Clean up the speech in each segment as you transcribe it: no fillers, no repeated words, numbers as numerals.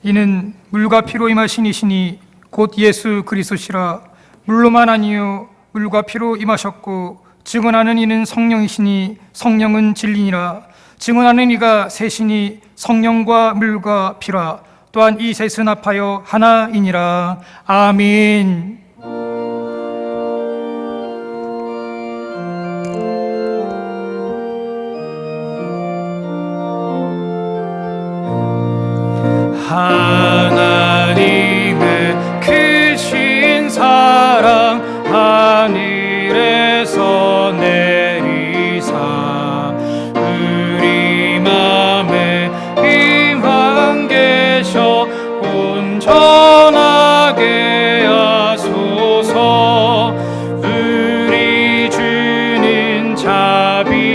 이는 물과 피로 임하신 이시니 곧 예수 그리스도시라. 물로만 아니요 물과 피로 임하셨고 증언하는 이는 성령이시니 성령은 진리니라. 증언하는 이가 셋이니 성령과 물과 피라. 또한 이 셋은 합하여 하나이니라. 아멘. 하나님의 크신 사랑 하늘에서 내리사 우리 맘에 임한 계셔 온전하게 하소서. 우리 주는 자비하사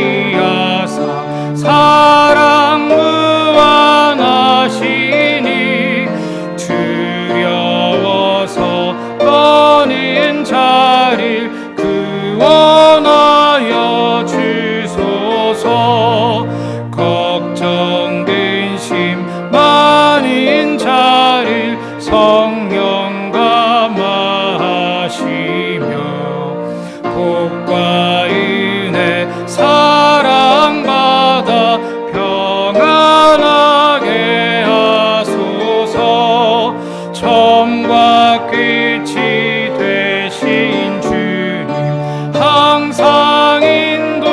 사랑 무한하시니 두려워서 떠는 자를 구원하여 주소서. 걱정 근심 많은 자를 성령 감화하시며 복과 은혜 사랑받아 평안하게 하소서. 처음과 끝이 되신 주님 항상 인도하셔서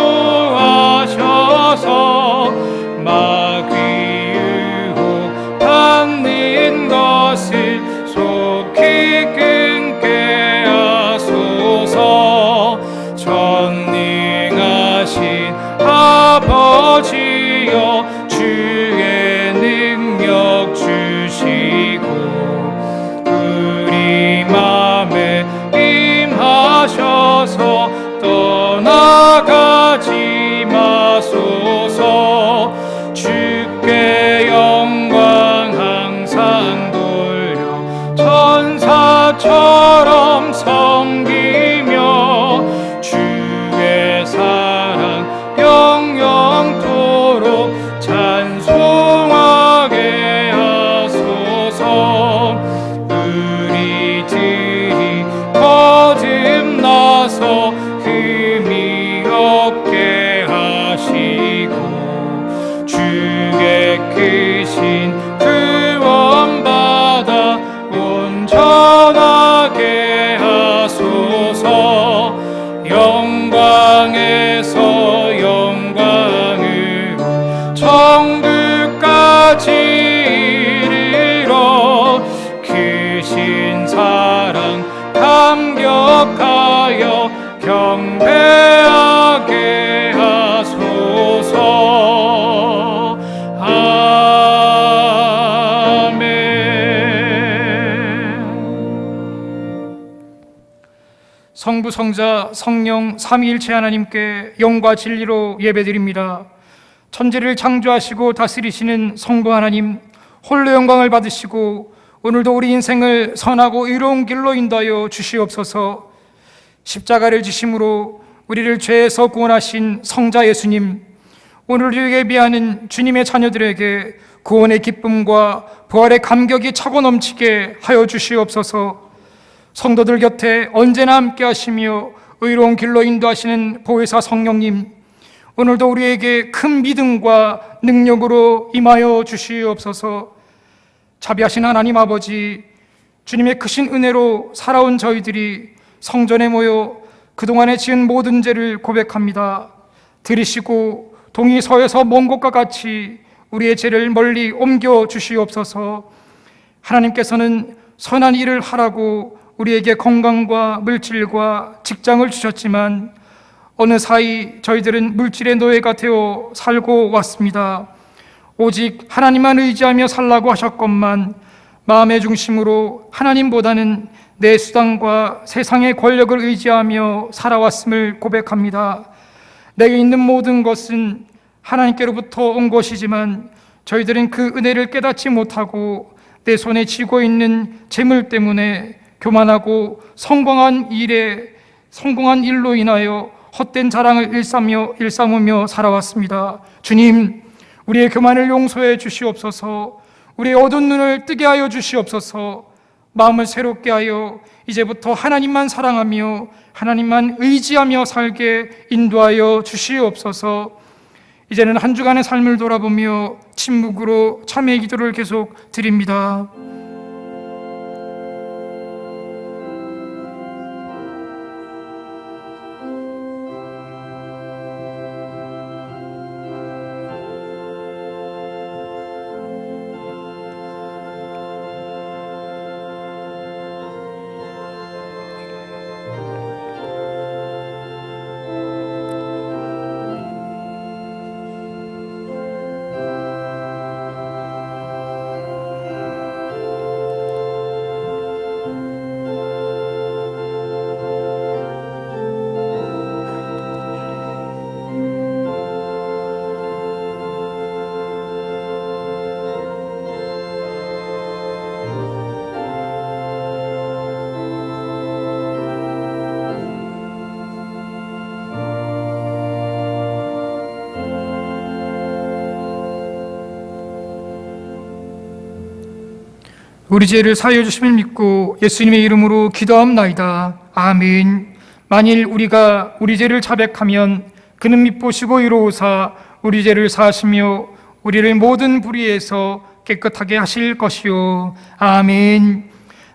마귀 유혹 받는 것을 속히 끊게 하소서. 전능하신 아버지여 주의 능력 주시고 우리 맘에 임하셔서 떠나가지 마소서. 주께 영광 항상 돌려 천사처럼 섬기며 주의 사랑 영영토록 찬송하게 하소서. 우리들이 거듭나서 흠이 없게 하시고 주의 크신 구원받아 온전하게 하소서. 영광에서 영광으로 천국까지 이르러 크신 사랑 감격하여 경배하게 하소서. 성부, 성자, 성령 삼위일체 하나님께 영과 진리로 예배드립니다. 천지를 창조하시고 다스리시는 성부 하나님, 홀로 영광을 받으시고 오늘도 우리 인생을 선하고 의로운 길로 인도하여 주시옵소서. 십자가를 지심으로 우리를 죄에서 구원하신 성자 예수님, 오늘 우리에게 예비하는 주님의 자녀들에게 구원의 기쁨과 부활의 감격이 차고 넘치게 하여 주시옵소서. 성도들 곁에 언제나 함께 하시며 의로운 길로 인도하시는 보혜사 성령님, 오늘도 우리에게 큰 믿음과 능력으로 임하여 주시옵소서. 자비하신 하나님 아버지, 주님의 크신 은혜로 살아온 저희들이 성전에 모여 그동안에 지은 모든 죄를 고백합니다. 들으시고 동이 서에서 먼 곳과 같이 우리의 죄를 멀리 옮겨 주시옵소서. 하나님께서는 선한 일을 하라고 우리에게 건강과 물질과 직장을 주셨지만 어느 사이 저희들은 물질의 노예가 되어 살고 왔습니다. 오직 하나님만 의지하며 살라고 하셨건만 마음의 중심으로 하나님보다는 내 수단과 세상의 권력을 의지하며 살아왔음을 고백합니다. 내게 있는 모든 것은 하나님께로부터 온 것이지만 저희들은 그 은혜를 깨닫지 못하고 내 손에 쥐고 있는 재물 때문에 교만하고 성공한 일로 인하여 헛된 자랑을 일삼으며 살아왔습니다. 주님, 우리의 교만을 용서해 주시옵소서. 우리의 어두운 눈을 뜨게 하여 주시옵소서. 마음을 새롭게 하여 이제부터 하나님만 사랑하며 하나님만 의지하며 살게 인도하여 주시옵소서. 이제는 한 주간의 삶을 돌아보며 침묵으로 참회의 기도를 계속 드립니다. 우리 죄를 사하여 주심을 믿고 예수님의 이름으로 기도하옵나이다. 아멘. 만일 우리가 우리 죄를 자백하면 그는 미쁘시고 이로우사 우리 죄를 사하시며 우리를 모든 불의에서 깨끗하게 하실 것이요. 아멘.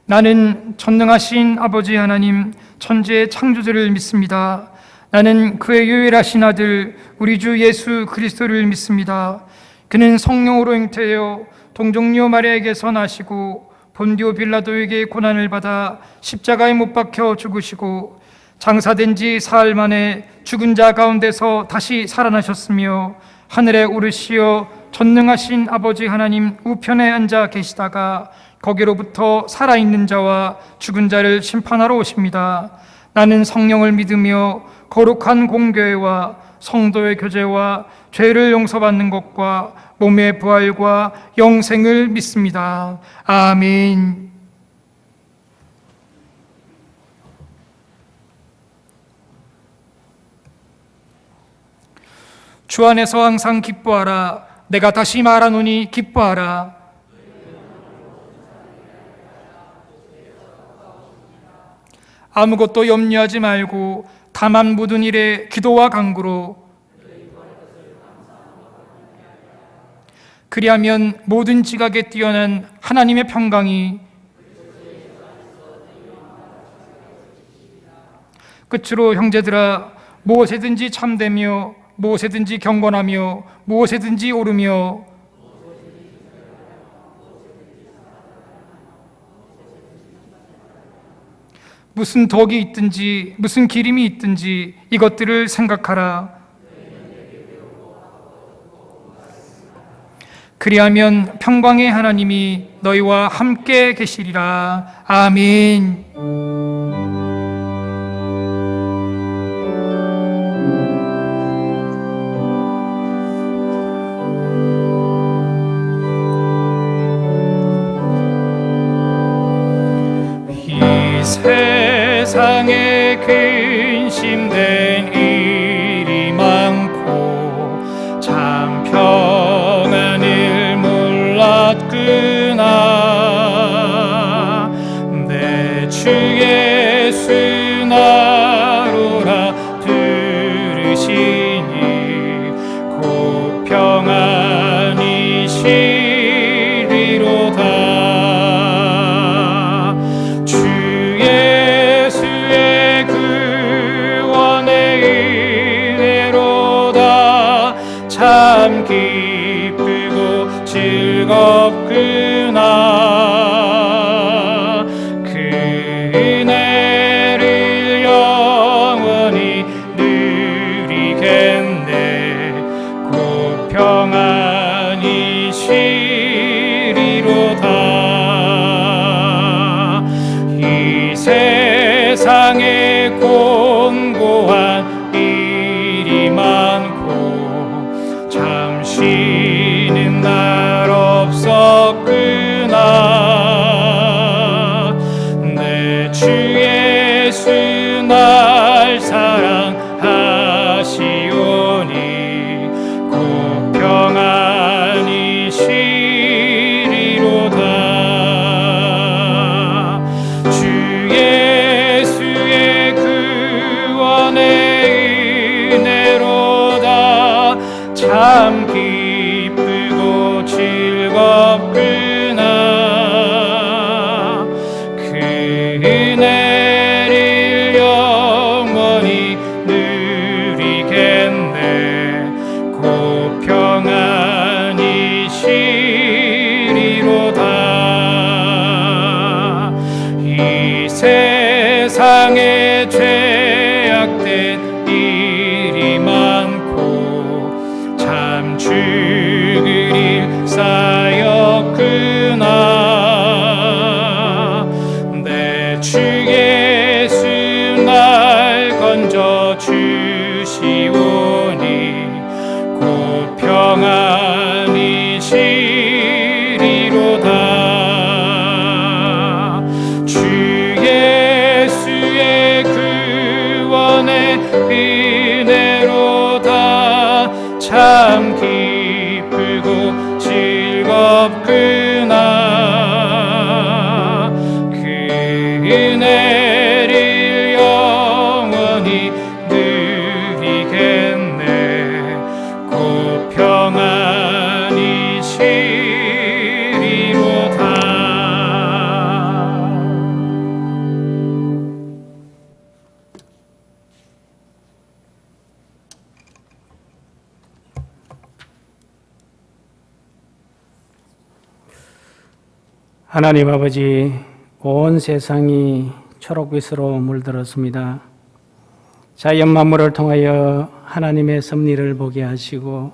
나는 전능하신 아버지 하나님 천지의 창조주를 믿습니다. 나는 그의 유일하신 아들 우리 주 예수 그리스도를 믿습니다. 그는 성령으로 잉태되어 동정녀 마리아에게서 나시고 본디오 빌라도에게 고난을 받아 십자가에 못 박혀 죽으시고 장사된 지 사흘 만에 죽은 자 가운데서 다시 살아나셨으며 하늘에 오르시어 전능하신 아버지 하나님 우편에 앉아 계시다가 거기로부터 살아있는 자와 죽은 자를 심판하러 오십니다. 나는 성령을 믿으며 거룩한 공교회와 성도의 교제와 죄를 용서받는 것과 몸의 부활과 영생을 믿습니다. 아멘. 주 안에서 항상 기뻐하라. 내가 다시 말하노니 기뻐하라. 아무것도 염려하지 말고 다만 모든 일에 기도와 간구로 그리하면 모든 지각에 뛰어난 하나님의 평강이 끝으로 형제들아 무엇에든지 참되며 무엇에든지 경건하며 무엇에든지 오르며 무슨 덕이 있든지 무슨 기림이 있든지 이것들을 생각하라. 그리하면 평강의 하나님이 너희와 함께 계시리라. 아멘. 이 세상에 근심된 일이 많고 참 평안을 몰랐구나. 내 주 예수 나로라 들으시니 곧 평안이 시리로다. 참 기쁘고 즐겁구나. 그 은혜를 영원히 누리리라. 평안이 시리로다. 이 세상에 공고한 일이 많고 잠시는 날 없었구나. 내 주 예수 날 사랑하시오니 곧 평안이 시리로다. 주 예수의 구원의 은혜로다. 참 기쁘고 즐겁구나. 그 은혜를 영원히 누리겠네. 곧 평안이 시리로다. 이 세상에 죄악된 일이 많고 참 죽을 일 쌓였구나. 내 주 예수 날 건져 주시오니 곧 평안이 시리로다. 주 예수의 구원의 은혜로다. 참 기쁘고 즐겁구나. 그 은혜를 영원히 누리겠네. 곧 평안이 시리로다. 하나님 아버지, 온 세상이 초록빛으로 물들었습니다. 자연 만물을 통하여 하나님의 섭리를 보게 하시고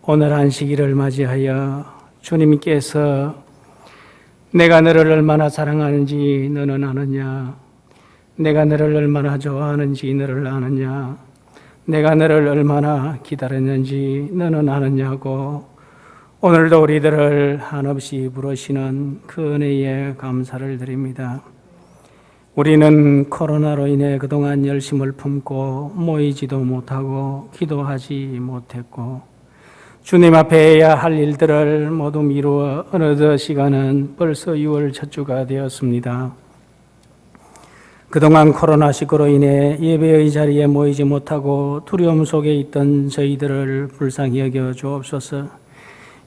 오늘 안식일을 맞이하여 주님께서 내가 너를 얼마나 사랑하는지 너는 아느냐, 내가 너를 얼마나 좋아하는지 너를 아느냐, 내가 너를 얼마나 기다렸는지 너는 아느냐고 오늘도 우리들을 한없이 부르시는 그 은혜에 감사를 드립니다. 우리는 코로나로 인해 그동안 열심을 품고 모이지도 못하고 기도하지 못했고 주님 앞에 해야 할 일들을 모두 미루어 어느덧 시간은 벌써 6월 첫 주가 되었습니다. 그동안 코로나19로 인해 예배의 자리에 모이지 못하고 두려움 속에 있던 저희들을 불쌍히 여겨 주옵소서.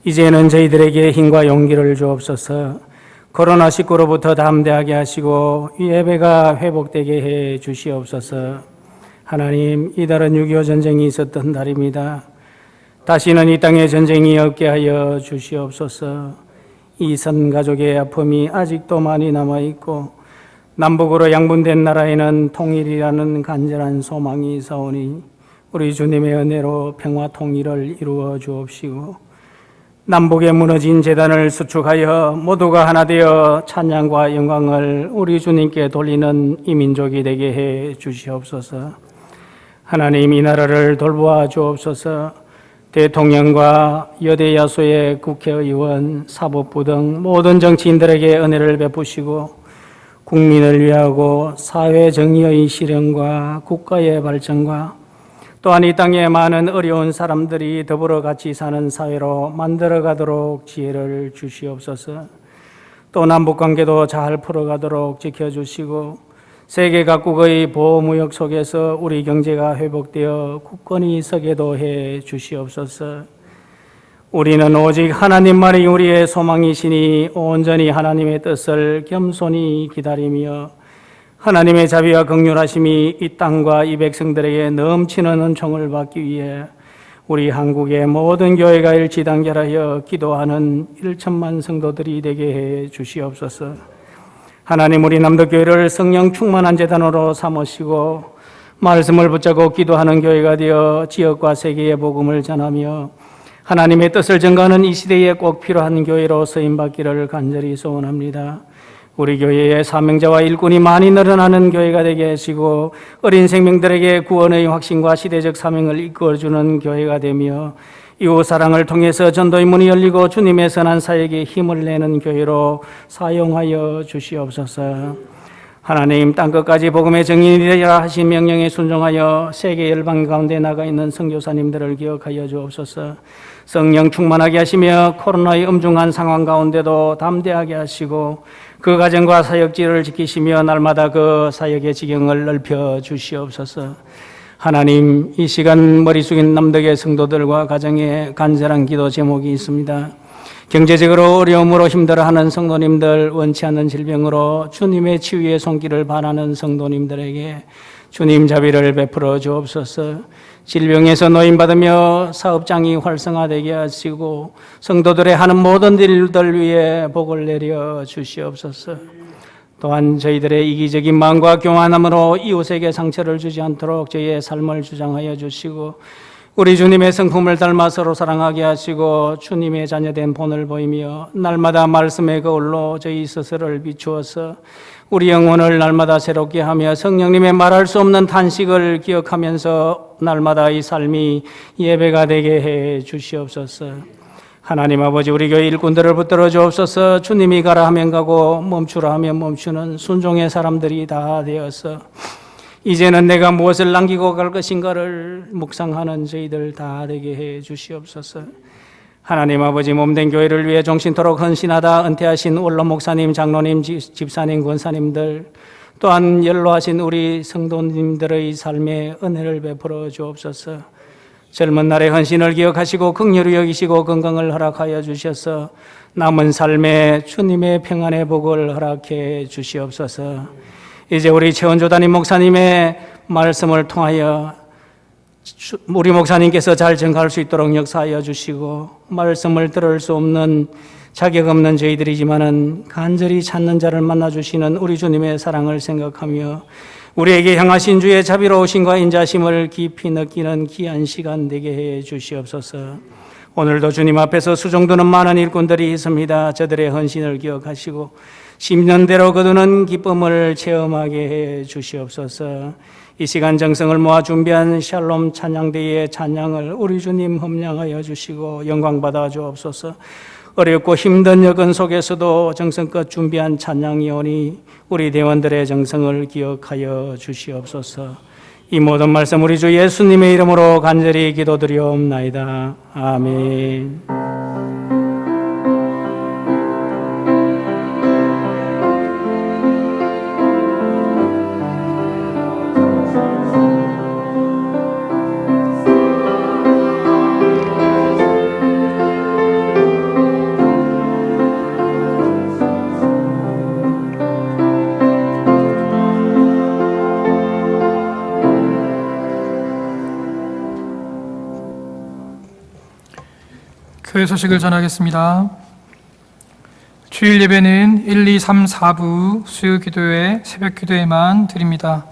이제는 저희들에게 힘과 용기를 주옵소서. 코로나19로부터 담대하게 하시고 예배가 회복되게 해 주시옵소서. 하나님, 이달은 6.25 전쟁이 있었던 달입니다. 다시는 이 땅에 전쟁이 없게 하여 주시옵소서. 이 선 가족의 아픔이 아직도 많이 남아있고 남북으로 양분된 나라에는 통일이라는 간절한 소망이 있사오니 우리 주님의 은혜로 평화 통일을 이루어 주옵시고 남북에 무너진 제단을 수축하여 모두가 하나 되어 찬양과 영광을 우리 주님께 돌리는 이 민족이 되게 해 주시옵소서. 하나님, 이 나라를 돌보아 주옵소서. 대통령과 여대 야수의 국회의원, 사법부 등 모든 정치인들에게 은혜를 베푸시고 국민을 위하고 사회 정의의 실현과 국가의 발전과 또한 이 땅에 많은 어려운 사람들이 더불어 같이 사는 사회로 만들어가도록 지혜를 주시옵소서. 또 남북관계도 잘 풀어가도록 지켜주시고 세계 각국의 보호무역 속에서 우리 경제가 회복되어 굳건히 서게도 해 주시옵소서. 우리는 오직 하나님만이 우리의 소망이시니 온전히 하나님의 뜻을 겸손히 기다리며 하나님의 자비와 긍휼하심이 이 땅과 이 백성들에게 넘치는 은총을 받기 위해 우리 한국의 모든 교회가 일치단결하여 기도하는 1천만 성도들이 되게 해 주시옵소서. 하나님, 우리 남덕교회를 성령 충만한 제단으로 삼으시고 말씀을 붙잡고 기도하는 교회가 되어 지역과 세계의 복음을 전하며 하나님의 뜻을 전가하는 이 시대에 꼭 필요한 교회로 쓰임받기를 간절히 소원합니다. 우리 교회의 사명자와 일꾼이 많이 늘어나는 교회가 되게 하시고 어린 생명들에게 구원의 확신과 시대적 사명을 이끌어주는 교회가 되며 이웃 사랑을 통해서 전도의 문이 열리고 주님의 선한 사역에 힘을 내는 교회로 사용하여 주시옵소서. 하나님, 땅끝까지 복음의 증인이 되리라 하신 명령에 순종하여 세계 열방 가운데 나가 있는 선교사님들을 기억하여 주옵소서. 성령 충만하게 하시며 코로나의 엄중한 상황 가운데도 담대하게 하시고 그 가정과 사역지를 지키시며 날마다 그 사역의 지경을 넓혀 주시옵소서. 하나님, 이 시간 머리 숙인 남덕의 성도들과 가정에 간절한 기도 제목이 있습니다. 경제적으로 어려움으로 힘들어하는 성도님들, 원치 않는 질병으로 주님의 치유의 손길을 바라는 성도님들에게 주님 자비를 베풀어 주옵소서. 질병에서 노임받으며 사업장이 활성화되게 하시고 성도들의 하는 모든 일들 위해 복을 내려 주시옵소서. 또한 저희들의 이기적인 마음과 교만함으로 이웃에게 상처를 주지 않도록 저희의 삶을 주장하여 주시고 우리 주님의 성품을 닮아 서로 사랑하게 하시고 주님의 자녀된 본을 보이며 날마다 말씀의 거울로 저희 스스로를 비추어서 우리 영혼을 날마다 새롭게 하며 성령님의 말할 수 없는 탄식을 기억하면서 날마다 이 삶이 예배가 되게 해 주시옵소서. 하나님 아버지, 우리 교회 일꾼들을 붙들어 주옵소서. 주님이 가라 하면 가고 멈추라 하면 멈추는 순종의 사람들이 다 되어서 이제는 내가 무엇을 남기고 갈 것인가를 묵상하는 저희들 다 되게 해 주시옵소서. 하나님 아버지, 몸된 교회를 위해 종신토록 헌신하다 은퇴하신 원로 목사님, 장로님, 집사님, 권사님들 또한 연로하신 우리 성도님들의 삶에 은혜를 베풀어 주옵소서. 젊은 날의 헌신을 기억하시고 긍휼히 여기시고 건강을 허락하여 주셔서 남은 삶에 주님의 평안의 복을 허락해 주시옵소서. 이제 우리 최원조 담임 목사님의 말씀을 통하여 우리 목사님께서 잘 전가할 수 있도록 역사하여 주시고 말씀을 들을 수 없는 자격 없는 저희들이지만은 간절히 찾는 자를 만나 주시는 우리 주님의 사랑을 생각하며 우리에게 향하신 주의 자비로우심과 인자심을 깊이 느끼는 귀한 시간 되게 해 주시옵소서. 오늘도 주님 앞에서 수종드는 많은 일꾼들이 있습니다. 저들의 헌신을 기억하시고 10년대로 거두는 기쁨을 체험하게 해 주시옵소서. 이 시간 정성을 모아 준비한 샬롬 찬양대의 찬양을 우리 주님 험량하여 주시고 영광 받아 주옵소서. 어렵고 힘든 여건 속에서도 정성껏 준비한 찬양이 오니 우리 대원들의 정성을 기억하여 주시옵소서. 이 모든 말씀 우리 주 예수님의 이름으로 간절히 기도드리옵나이다. 아멘. 교회 소식을 전하겠습니다. 주일 예배는 1, 2, 3, 4부 수요 기도회, 새벽 기도회만 드립니다.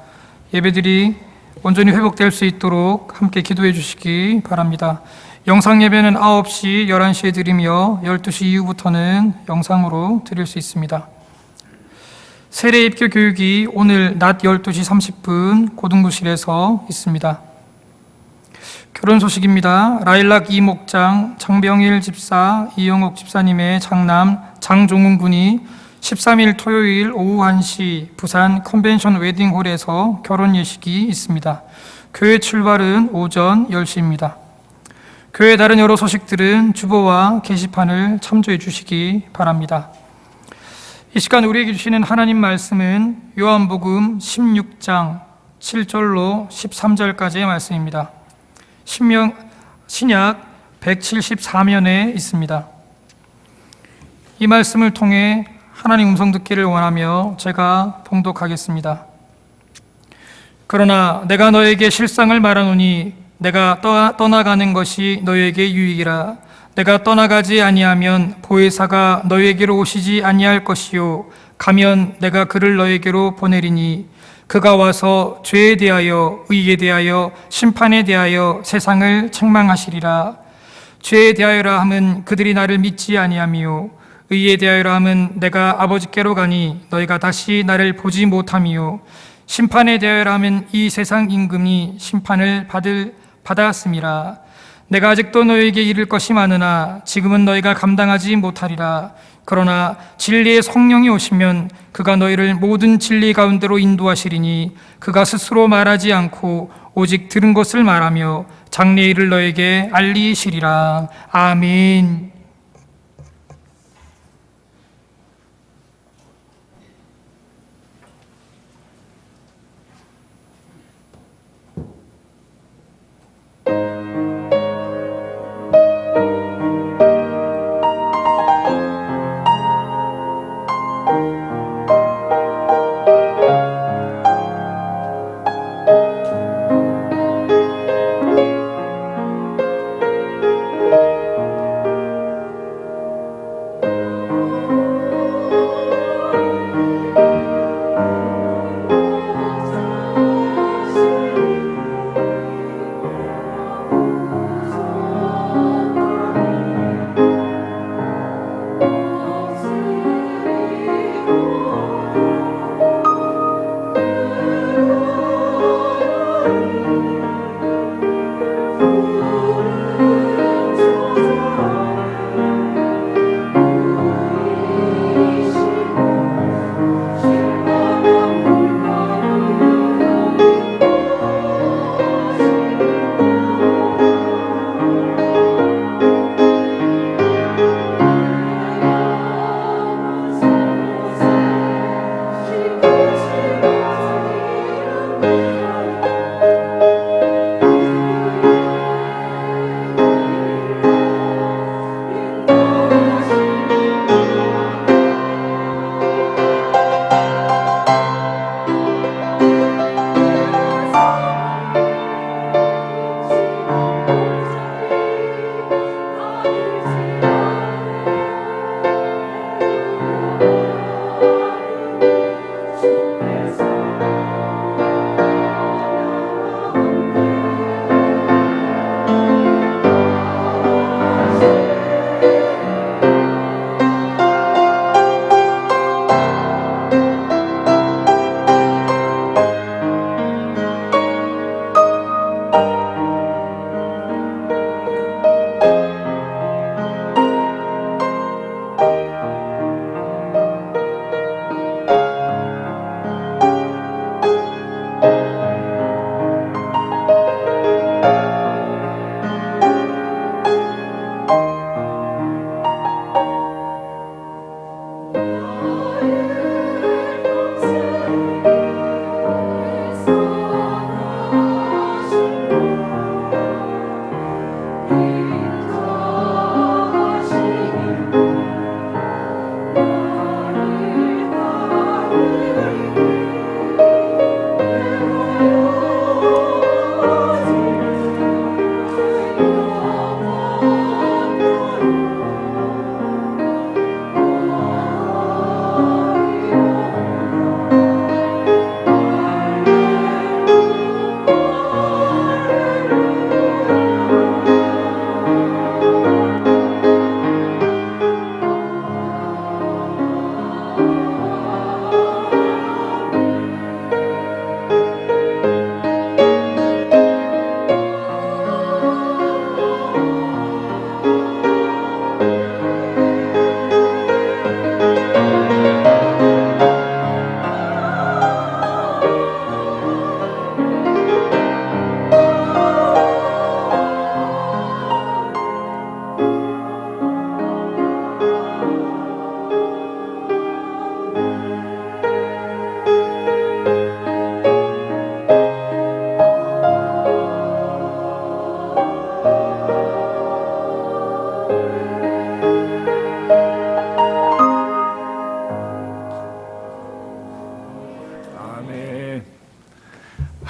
예배들이 온전히 회복될 수 있도록 함께 기도해 주시기 바랍니다. 영상 예배는 9시, 11시에 드리며 12시 이후부터는 영상으로 드릴 수 있습니다. 세례 입교 교육이 오늘 낮 12시 30분 고등부실에서 있습니다. 결혼 소식입니다. 라일락 이목장, 장병일 집사, 이영옥 집사님의 장남 장종훈 군이 13일 토요일 오후 1시 부산 컨벤션 웨딩홀에서 결혼 예식이 있습니다. 교회 출발은 오전 10시입니다. 교회 다른 여러 소식들은 주보와 게시판을 참조해 주시기 바랍니다. 이 시간 우리에게 주시는 하나님 말씀은 요한복음 16장 7절로 13절까지의 말씀입니다. 신약 174면에 있습니다. 이 말씀을 통해 하나님 음성 듣기를 원하며 제가 봉독하겠습니다. 그러나 내가 너에게 실상을 말하노니 내가 떠나가는 것이 너에게 유익이라. 내가 떠나가지 아니하면 보혜사가 너에게로 오시지 아니할 것이요 가면 내가 그를 너에게로 보내리니 그가 와서 죄에 대하여 의에 대하여 심판에 대하여 세상을 책망하시리라. 죄에 대하여라 함은 그들이 나를 믿지 아니함이요 의에 대하여라 함은 내가 아버지께로 가니 너희가 다시 나를 보지 못함이요 심판에 대하여라 함은 이 세상 임금이 심판을 받았음이라. 내가 아직도 너희에게 이를 것이 많으나 지금은 너희가 감당하지 못하리라. 그러나 진리의 성령이 오시면 그가 너희를 모든 진리 가운데로 인도하시리니 그가 스스로 말하지 않고 오직 들은 것을 말하며 장래의 일을 너에게 알리시리라. 아멘.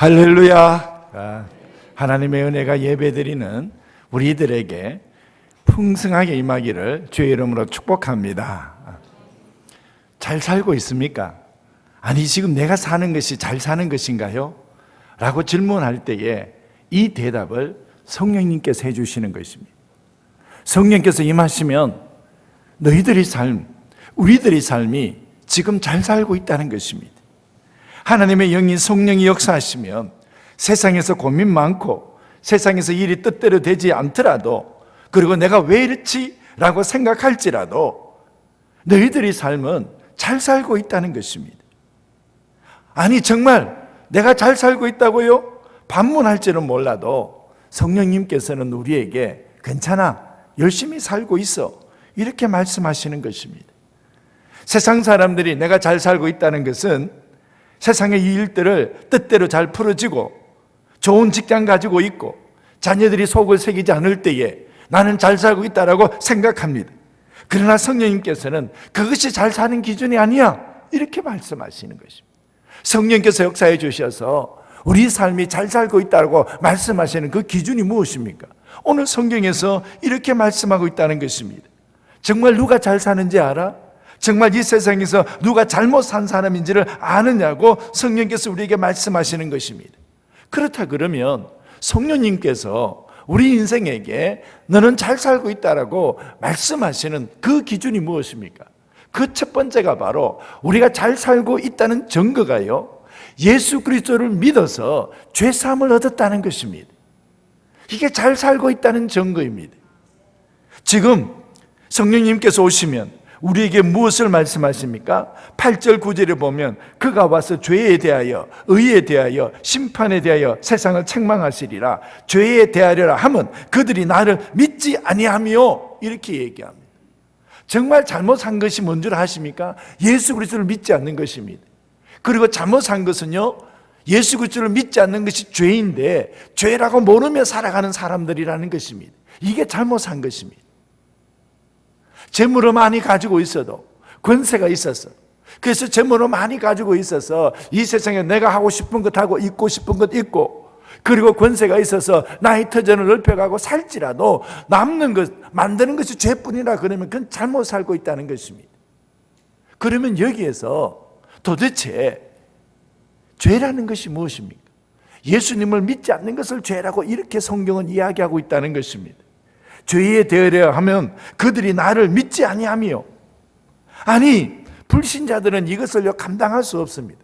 할렐루야. 하나님의 은혜가 예배드리는 우리들에게 풍성하게 임하기를 주의 이름으로 축복합니다. 잘 살고 있습니까? 아니 지금 내가 사는 것이 잘 사는 것인가요? 라고 질문할 때에 이 대답을 성령님께서 해주시는 것입니다. 성령께서 임하시면 너희들의 삶, 우리들의 삶이 지금 잘 살고 있다는 것입니다. 하나님의 영인 성령이 역사하시면 세상에서 고민 많고 세상에서 일이 뜻대로 되지 않더라도, 그리고 내가 왜 이렇지? 라고 생각할지라도 너희들의 삶은 잘 살고 있다는 것입니다. 아니 정말 내가 잘 살고 있다고요? 반문할지는 몰라도 성령님께서는 우리에게 괜찮아, 열심히 살고 있어, 이렇게 말씀하시는 것입니다. 세상 사람들이 내가 잘 살고 있다는 것은 세상의 일들을 뜻대로 잘 풀어지고 좋은 직장 가지고 있고 자녀들이 속을 새기지 않을 때에 나는 잘 살고 있다라고 생각합니다. 그러나 성령님께서는 그것이 잘 사는 기준이 아니야, 이렇게 말씀하시는 것입니다. 성령께서 역사해 주셔서 우리 삶이 잘 살고 있다고 말씀하시는 그 기준이 무엇입니까? 오늘 성경에서 이렇게 말씀하고 있다는 것입니다. 정말 누가 잘 사는지 알아? 정말 이 세상에서 누가 잘못 산 사람인지를 아느냐고 성령께서 우리에게 말씀하시는 것입니다. 그렇다 그러면 성령님께서 우리 인생에게 너는 잘 살고 있다라고 말씀하시는 그 기준이 무엇입니까? 그 첫 번째가 바로 우리가 잘 살고 있다는 증거가요, 예수 그리스도를 믿어서 죄 사함을 얻었다는 것입니다. 이게 잘 살고 있다는 증거입니다. 지금 성령님께서 오시면 우리에게 무엇을 말씀하십니까? 8절 9절에 보면 그가 와서 죄에 대하여 의에 대하여 심판에 대하여 세상을 책망하시리라. 죄에 대하려라 하면 그들이 나를 믿지 아니하며, 이렇게 얘기합니다. 정말 잘못 산 것이 뭔 줄 아십니까? 예수 그리스도를 믿지 않는 것입니다. 그리고 잘못 산 것은요, 예수 그리스도를 믿지 않는 것이 죄인데 죄라고 모르며 살아가는 사람들이라는 것입니다. 이게 잘못 산 것입니다. 재물을 많이 가지고 있어도, 권세가 있었어, 그래서 재물을 많이 가지고 있어서 이 세상에 내가 하고 싶은 것 하고 입고 싶은 것 입고, 그리고 권세가 있어서 나의 터전을 넓혀가고 살지라도 남는 것, 만드는 것이 죄뿐이라 그러면 그건 잘못 살고 있다는 것입니다. 그러면 여기에서 도대체 죄라는 것이 무엇입니까? 예수님을 믿지 않는 것을 죄라고 이렇게 성경은 이야기하고 있다는 것입니다. 죄에 대하려 하면 그들이 나를 믿지 아니하며, 아니 불신자들은 이것을요 감당할 수 없습니다.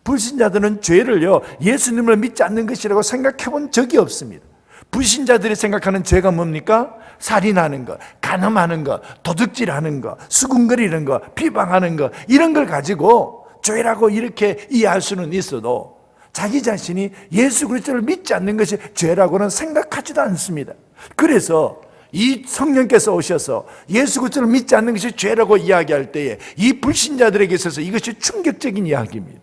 불신자들은 죄를요 예수님을 믿지 않는 것이라고 생각해 본 적이 없습니다. 불신자들이 생각하는 죄가 뭡니까? 살인하는 거, 간음하는 거, 도둑질하는 거, 수군거리는 거, 비방하는 거, 이런 걸 가지고 죄라고 이렇게 이해할 수는 있어도 자기 자신이 예수 그리스도를 믿지 않는 것이 죄라고는 생각하지도 않습니다. 그래서 이 성령께서 오셔서 예수 그리스도를 믿지 않는 것이 죄라고 이야기할 때에 이 불신자들에게 있어서 이것이 충격적인 이야기입니다.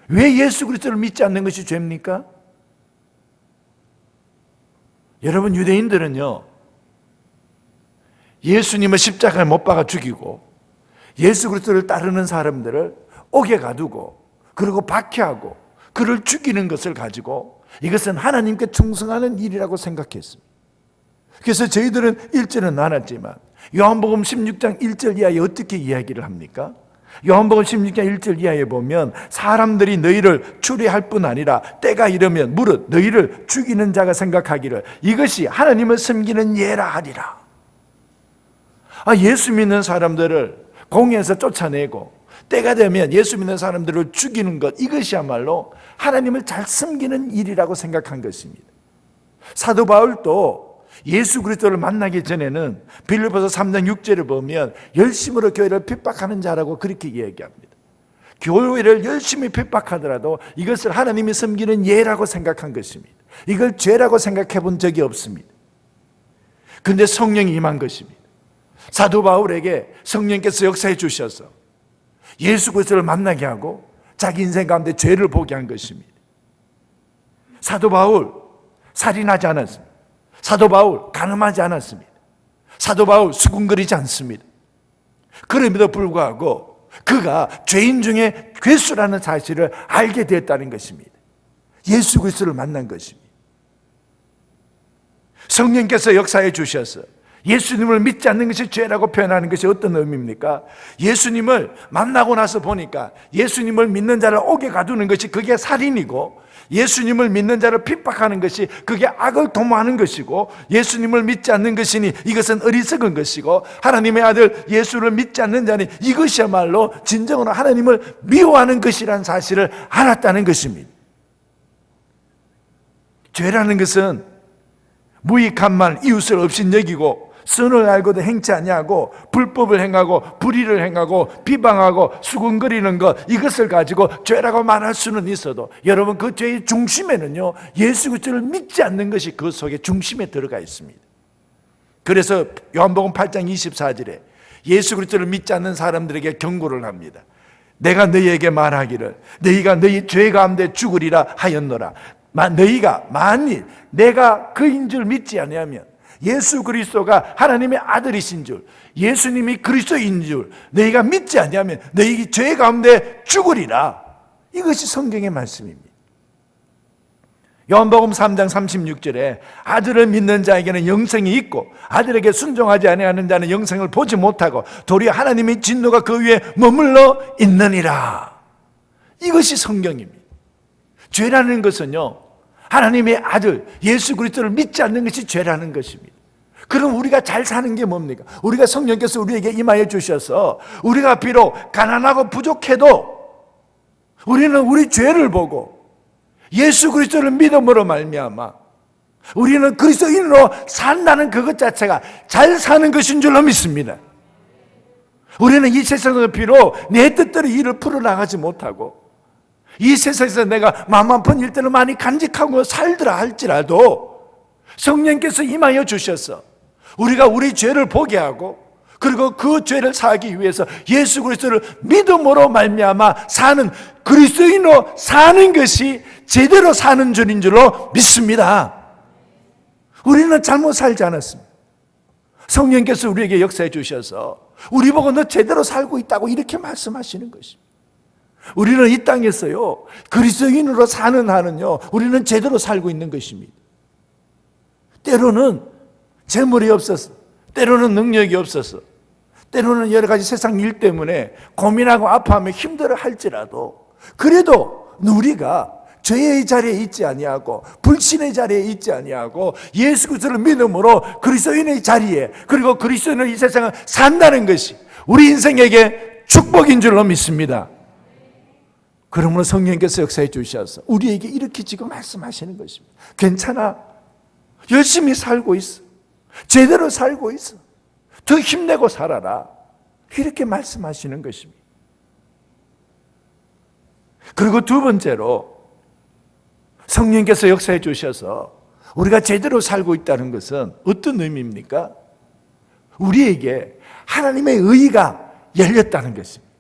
왜 예수 그리스도를 믿지 않는 것이 죄입니까? 여러분, 유대인들은요 예수님을 십자가에 못 박아 죽이고 예수 그리스도를 따르는 사람들을 옥에 가두고 그리고 박해하고 그를 죽이는 것을 가지고 이것은 하나님께 충성하는 일이라고 생각했습니다. 그래서 저희들은 1절은 안 왔지만 요한복음 16장 1절 이하에 어떻게 이야기를 합니까? 요한복음 16장 1절 이하에 보면 사람들이 너희를 추리할 뿐 아니라 때가 이르면 무릇 너희를 죽이는 자가 생각하기를 이것이 하나님을 섬기는 예라 하리라. 예수 믿는 사람들을 공회에서 쫓아내고 때가 되면 예수 믿는 사람들을 죽이는 것, 이것이야말로 하나님을 잘 섬기는 일이라고 생각한 것입니다. 사도 바울도 예수 그리스도를 만나기 전에는 빌립보서 3장 6절을 보면 열심으로 교회를 핍박하는 자라고 그렇게 얘기합니다. 교회를 열심히 핍박하더라도 이것을 하나님이 섬기는 예라고 생각한 것입니다. 이걸 죄라고 생각해 본 적이 없습니다. 그런데 성령이 임한 것입니다. 사도 바울에게 성령께서 역사해 주셔서 예수 그리스도를 만나게 하고 자기 인생 가운데 죄를 보게 한 것입니다. 사도 바울 살인하지 않았습니다. 사도 바울 간음하지 않았습니다. 사도 바울 수군거리지 않습니다. 그럼에도 불구하고 그가 죄인 중에 괴수라는 사실을 알게 되었다는 것입니다. 예수 그리스도를 만난 것입니다. 성령께서 역사해 주셔서 예수님을 믿지 않는 것이 죄라고 표현하는 것이 어떤 의미입니까? 예수님을 만나고 나서 보니까 예수님을 믿는 자를 옥에 가두는 것이 그게 살인이고 예수님을 믿는 자를 핍박하는 것이 그게 악을 도모하는 것이고, 예수님을 믿지 않는 것이니 이것은 어리석은 것이고, 하나님의 아들 예수를 믿지 않는 자니 이것이야말로 진정으로 하나님을 미워하는 것이라는 사실을 알았다는 것입니다. 죄라는 것은 무익한 말, 이웃을 업신여기고 선을 알고도 행치 아니하고 불법을 행하고 불의를 행하고 비방하고 수군거리는 것, 이것을 가지고 죄라고 말할 수는 있어도 여러분, 그 죄의 중심에는요 예수 그리스도를 믿지 않는 것이 그 속에 중심에 들어가 있습니다. 그래서 요한복음 8장 24절에 예수 그리스도를 믿지 않는 사람들에게 경고를 합니다. 내가 너희에게 말하기를 너희가 너희 죄 가운데 죽으리라 하였노라. 너희가 만일 내가 그인 줄 믿지 아니하면, 예수 그리스도가 하나님의 아들이신 줄, 예수님이 그리스도인 줄 너희가 믿지 아니하면 너희 죄 가운데 죽으리라. 이것이 성경의 말씀입니다. 요한복음 3장 36절에 아들을 믿는 자에게는 영생이 있고 아들에게 순종하지 아니하는 자는 영생을 보지 못하고 도리어 하나님의 진노가 그 위에 머물러 있느니라. 이것이 성경입니다. 죄라는 것은요, 하나님의 아들 예수 그리스도를 믿지 않는 것이 죄라는 것입니다. 그럼 우리가 잘 사는 게 뭡니까? 우리가 성령께서 우리에게 임하여 주셔서 우리가 비록 가난하고 부족해도 우리는 우리 죄를 보고 예수 그리스도를 믿음으로 말미암아 우리는 그리스도인으로 산다는 그것 자체가 잘 사는 것인 줄로 믿습니다. 우리는 이 세상에서 비록 내 뜻대로 일을 풀어나가지 못하고 이 세상에서 내가 마음 아픈 일들을 많이 간직하고 살더라 할지라도 성령께서 임하여 주셔서 우리가 우리 죄를 보게 하고 그리고 그 죄를 사하기 위해서 예수 그리스도를 믿음으로 말미암아 사는, 그리스도인으로 사는 것이 제대로 사는 줄인 줄로 믿습니다. 우리는 잘못 살지 않았습니다. 성령께서 우리에게 역사해 주셔서 우리 보고 너 제대로 살고 있다고 이렇게 말씀하시는 것입니다. 우리는 이 땅에서요 그리스도인으로 사는 한은요 우리는 제대로 살고 있는 것입니다. 때로는 재물이 없어서, 때로는 능력이 없어서, 때로는 여러 가지 세상 일 때문에 고민하고 아파하며 힘들어 할지라도 그래도 우리가 죄의 자리에 있지 아니하고 불신의 자리에 있지 아니하고 예수 그리스도를 믿음으로 그리스도인의 자리에, 그리고 그리스도인은 이 세상을 산다는 것이 우리 인생에게 축복인 줄로 믿습니다. 그러므로 성령께서 역사해 주셔서 우리에게 이렇게 지금 말씀하시는 것입니다. 괜찮아, 열심히 살고 있어, 제대로 살고 있어, 더 힘내고 살아라, 이렇게 말씀하시는 것입니다. 그리고 두 번째로 성령께서 역사해 주셔서 우리가 제대로 살고 있다는 것은 어떤 의미입니까? 우리에게 하나님의 의가 열렸다는 것입니다.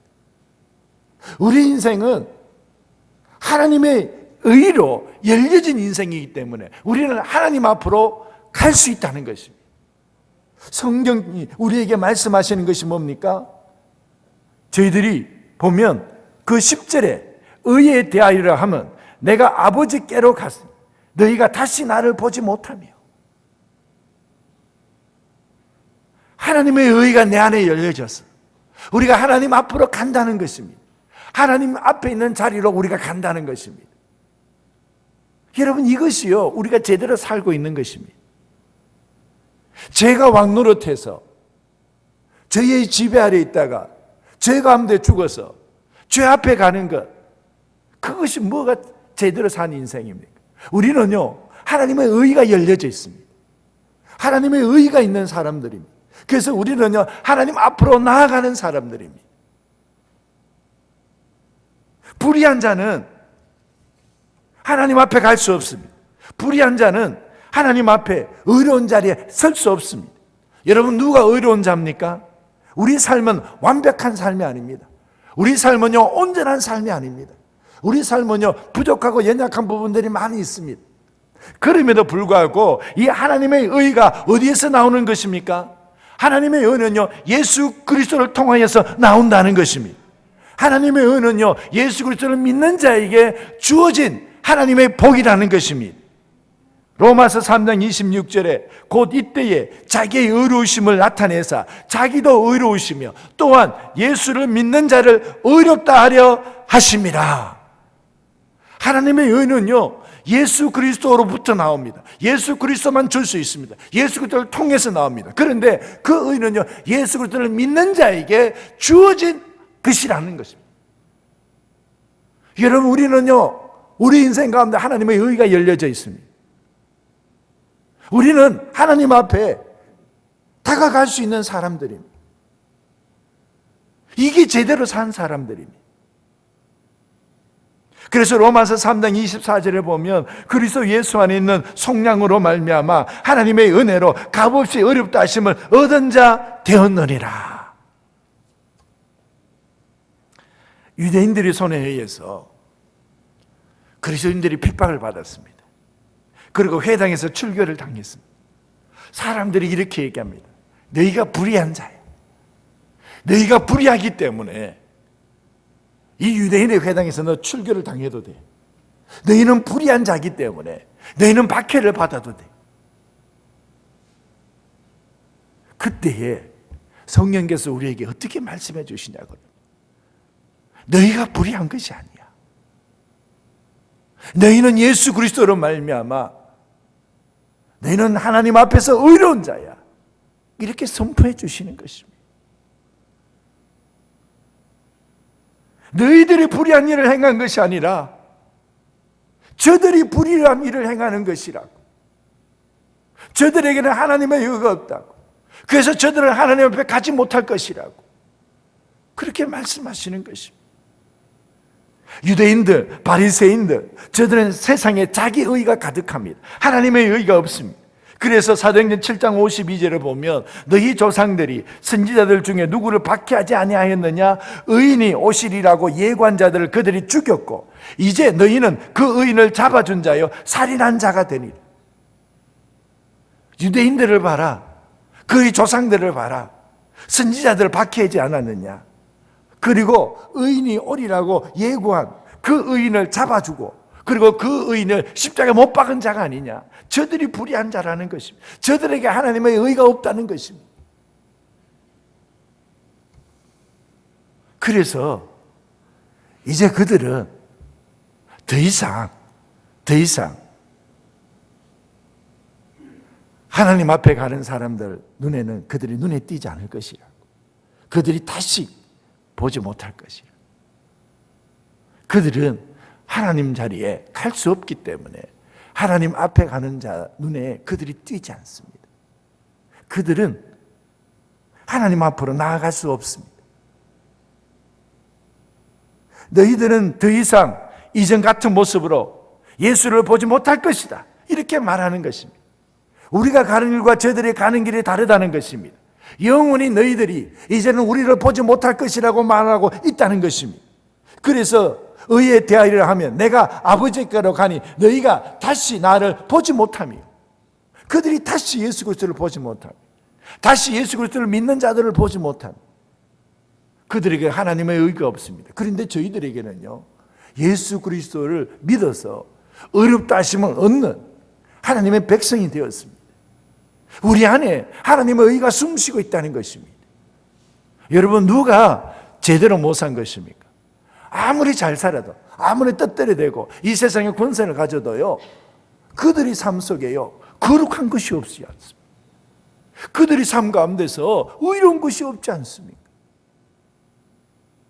우리 인생은 하나님의 의로 열려진 인생이기 때문에 우리는 하나님 앞으로 갈 수 있다는 것입니다. 성경이 우리에게 말씀하시는 것이 뭡니까? 저희들이 보면 그 10절에 의에 대하여라 하면 내가 아버지께로 갔으니 너희가 다시 나를 보지 못하며, 하나님의 의가 내 안에 열려져서 우리가 하나님 앞으로 간다는 것입니다. 하나님 앞에 있는 자리로 우리가 간다는 것입니다. 여러분, 이것이요 우리가 제대로 살고 있는 것입니다. 죄가 왕노릇해서 죄의 지배 아래 있다가 죄 가운데 죽어서 죄 앞에 가는 것, 그것이 뭐가 제대로 산 인생입니까? 우리는요 하나님의 의가 열려져 있습니다. 하나님의 의가 있는 사람들입니다. 그래서 우리는요 하나님 앞으로 나아가는 사람들입니다. 불의한 자는 하나님 앞에 갈 수 없습니다. 불의한 자는 하나님 앞에 의로운 자리에 설 수 없습니다. 여러분, 누가 의로운 자입니까? 우리 삶은 완벽한 삶이 아닙니다. 우리 삶은요 온전한 삶이 아닙니다. 우리 삶은요 부족하고 연약한 부분들이 많이 있습니다. 그럼에도 불구하고 이 하나님의 의가 어디에서 나오는 것입니까? 하나님의 의는요 예수 그리스도를 통하여서 나온다는 것입니다. 하나님의 의는요 예수 그리스도를 믿는 자에게 주어진 하나님의 복이라는 것입니다. 로마서 3장 26절에 곧 이때에 자기의 의로우심을 나타내사 자기도 의로우시며 또한 예수를 믿는 자를 의롭다 하려 하심이라. 하나님의 의는요, 예수 그리스도로부터 나옵니다. 예수 그리스도만 줄 수 있습니다. 예수 그리스도를 통해서 나옵니다. 그런데 그 의는요, 예수 그리스도를 믿는 자에게 주어진 것이라는 것입니다. 여러분, 우리는요, 우리 인생 가운데 하나님의 의가 열려져 있습니다. 우리는 하나님 앞에 다가갈 수 있는 사람들입니다. 이게 제대로 산 사람들입니다. 그래서 로마서 3장 24절에 보면 그리스도 예수 안에 있는 속량으로 말미암아 하나님의 은혜로 값없이 어렵다 하심을 얻은 자 되었느니라. 유대인들의 손에 의해서 그리스도인들이 핍박을 받았습니다. 그리고 회당에서 출교를 당했습니다. 사람들이 이렇게 얘기합니다. 너희가 불의한 자야. 너희가 불의하기 때문에 이 유대인의 회당에서 너 출교를 당해도 돼. 너희는 불의한 자이기 때문에 너희는 박해를 받아도 돼. 그때에 성령께서 우리에게 어떻게 말씀해 주시냐고요. 너희가 불의한 것이 아니야. 너희는 예수 그리스도로 말미암아 너희는 하나님 앞에서 의로운 자야. 이렇게 선포해 주시는 것입니다. 너희들이 불의한 일을 행한 것이 아니라 저들이 불의한 일을 행하는 것이라고. 저들에게는 하나님의 의가 없다고. 그래서 저들은 하나님 앞에 가지 못할 것이라고. 그렇게 말씀하시는 것입니다. 유대인들, 바리새인들, 저들은 세상에 자기 의가 가득합니다. 하나님의 의가 없습니다. 그래서 사도행전 7장 52절을 보면 너희 조상들이 선지자들 중에 누구를 박해하지 아니하였느냐? 의인이 오시리라고 예고한자들을 그들이 죽였고 이제 너희는 그 의인을 잡아준 자여 살인한 자가 되니라. 유대인들을 봐라. 그의 조상들을 봐라. 선지자들을 박해하지 않았느냐? 그리고 의인이 오리라고 예고한 그 의인을 잡아주고 그리고 그 의인을 십자가에 못 박은 자가 아니냐. 저들이 불의한 자라는 것입니다. 저들에게 하나님의 의가 없다는 것입니다. 그래서 이제 그들은 더 이상 하나님 앞에 가는 사람들 눈에는 그들이 눈에 띄지 않을 것이라고. 그들이 다시 보지 못할 것이라고. 그들은 하나님 자리에 갈 수 없기 때문에 하나님 앞에 가는 자 눈에 그들이 띄지 않습니다. 그들은 하나님 앞으로 나아갈 수 없습니다. 너희들은 더 이상 이전 같은 모습으로 예수를 보지 못할 것이다. 이렇게 말하는 것입니다. 우리가 가는 길과 저들이 가는 길이 다르다는 것입니다. 영원히 너희들이 이제는 우리를 보지 못할 것이라고 말하고 있다는 것입니다. 그래서 의에 대하리라 하면 내가 아버지께로 가니 너희가 다시 나를 보지 못하며 그들이 다시 예수 그리스도를 보지 못하며 다시 예수 그리스도를 믿는 자들을 보지 못하며 그들에게 하나님의 의가 없습니다. 그런데 저희들에게는요 예수 그리스도를 믿어서 어렵다 하시면 얻는 하나님의 백성이 되었습니다. 우리 안에 하나님의 의가 숨쉬고 있다는 것입니다. 여러분 누가 제대로 못 산 것입니까? 아무리 잘 살아도 아무리 뜻대로되고 이 세상의 권세를 가져도요 그들이 삶 속에요 거룩한 것이 없지 않습니다. 그들이 삶 가운데서 의로운 것이 없지 않습니까?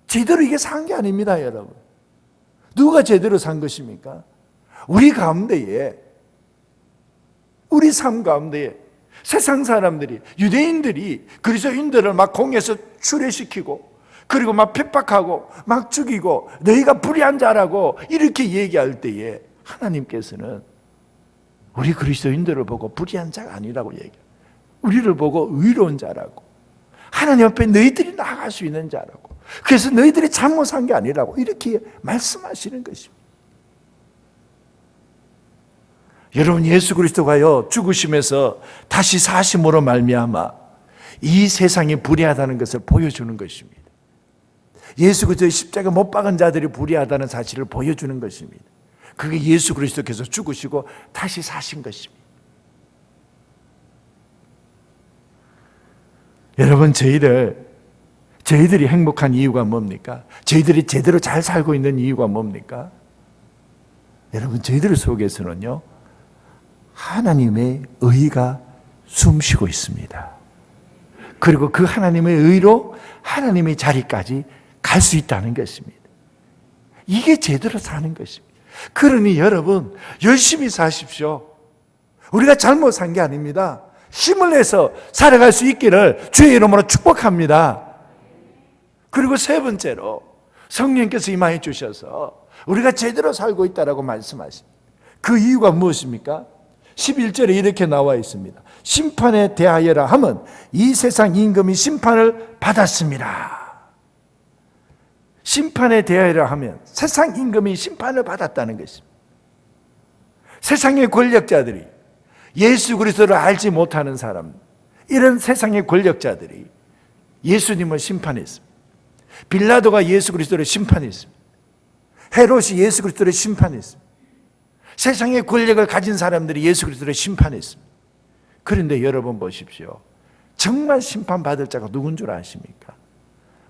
제대로 이게 산 게 아닙니다. 여러분 누가 제대로 산 것입니까? 우리 가운데에 우리 삶 가운데에 세상 사람들이 유대인들이 그리스도인들을 막 공에서 추례시키고 그리고 막 핍박하고 막 죽이고 너희가 불의한 자라고 이렇게 얘기할 때에 하나님께서는 우리 그리스도인들을 보고 불의한 자가 아니라고 얘기해요. 우리를 보고 의로운 자라고 하나님 앞에 너희들이 나아갈 수 있는 자라고 그래서 너희들이 잘못한 게 아니라고 이렇게 말씀하시는 것입니다. 여러분 예수 그리스도가요 죽으심에서 다시 사심으로 말미암아 이 세상이 불의하다는 것을 보여주는 것입니다. 예수 그리스도의 십자가 못 박은 자들이 불의하다는 사실을 보여주는 것입니다. 그게 예수 그리스도께서 죽으시고 다시 사신 것입니다. 여러분 저희들이 행복한 이유가 뭡니까? 저희들이 제대로 잘 살고 있는 이유가 뭡니까? 여러분, 저희들 속에서는요, 하나님의 의가 숨쉬고 있습니다. 그리고 그 하나님의 의로 하나님의 자리까지 갈 수 있다는 것입니다. 이게 제대로 사는 것입니다. 그러니 여러분, 열심히 사십시오. 우리가 잘못 산 게 아닙니다. 힘을 내서 살아갈 수 있기를 주의 이름으로 축복합니다. 그리고 세 번째로 성령께서 임하여 주셔서 우리가 제대로 살고 있다라고 말씀하십니다. 그 이유가 무엇입니까? 11절에 이렇게 나와 있습니다. 심판에 대하여라 하면 이 세상 임금이 심판을 받았습니다. 심판에 대하여라 하면 세상 임금이 심판을 받았다는 것입니다. 세상의 권력자들이, 예수 그리스도를 알지 못하는 사람, 이런 세상의 권력자들이 예수님을 심판했습니다. 빌라도가 예수 그리스도를 심판했습니다. 헤롯이 예수 그리스도를 심판했습니다. 세상의 권력을 가진 사람들이 예수 그리스도를 심판했습니다. 그런데 여러분 보십시오. 정말 심판받을 자가 누군 줄 아십니까?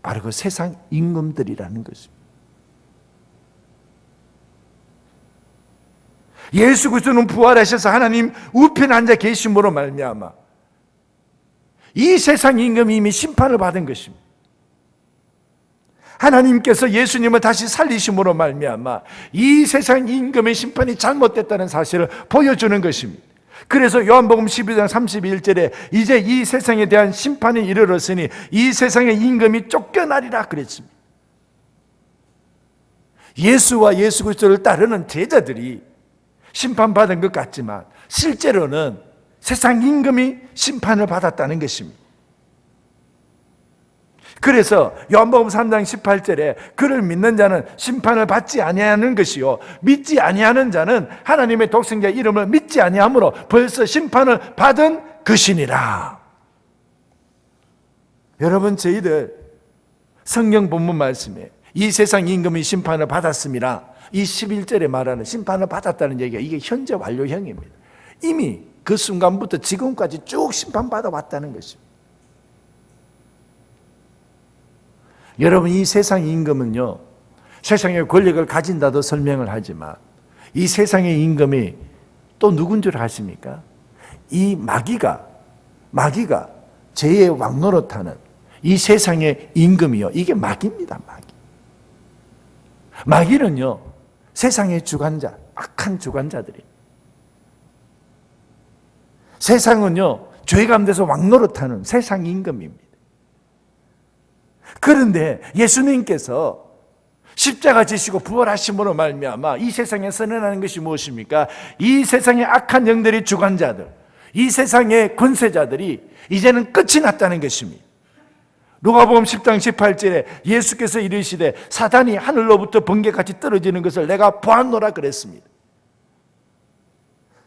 바로 그 세상 임금들이라는 것입니다. 예수 그리스도는 부활하셔서 하나님 우편에 앉아 계심으로 말미암아 이 세상 임금이 이미 심판을 받은 것입니다. 하나님께서 예수님을 다시 살리심으로 말미암아 이 세상 임금의 심판이 잘못됐다는 사실을 보여주는 것입니다. 그래서 요한복음 12장 31절에 이제 이 세상에 대한 심판이 이르렀으니 이 세상의 임금이 쫓겨나리라 그랬습니다. 예수와 예수 그리스도를 따르는 제자들이 심판받은 것 같지만 실제로는 세상 임금이 심판을 받았다는 것입니다. 그래서 요한복음 3장 18절에 그를 믿는 자는 심판을 받지 아니하는 것이요 믿지 아니하는 자는 하나님의 독생자 이름을 믿지 아니하므로 벌써 심판을 받은 것이니라. 여러분, 저희들 성경 본문 말씀에 이 세상 임금이 심판을 받았습니다. 이 11절에 말하는 심판을 받았다는 얘기가 이게 현재 완료형입니다. 이미 그 순간부터 지금까지 쭉 심판받아 왔다는 것입니다. 여러분, 이 세상 임금은요, 세상의 권력을 가진다도 설명을 하지만 이 세상의 임금이 또 누군 줄 아십니까? 이 마귀가 죄의 왕노릇하는 이 세상의 임금이요, 이게 마귀입니다. 마귀는요, 세상의 주관자, 악한 주관자들이, 세상은요 죄 가운데서 왕노릇하는 세상 임금입니다. 그런데 예수님께서 십자가 지시고 부활하심으로 말미암아 이 세상에 선언하는 것이 무엇입니까? 이 세상의 악한 영들의 주관자들, 이 세상의 권세자들이 이제는 끝이 났다는 것입니다. 누가복음 10장 18절에 예수께서 이르시되 사단이 하늘로부터 번개같이 떨어지는 것을 내가 보았노라 그랬습니다.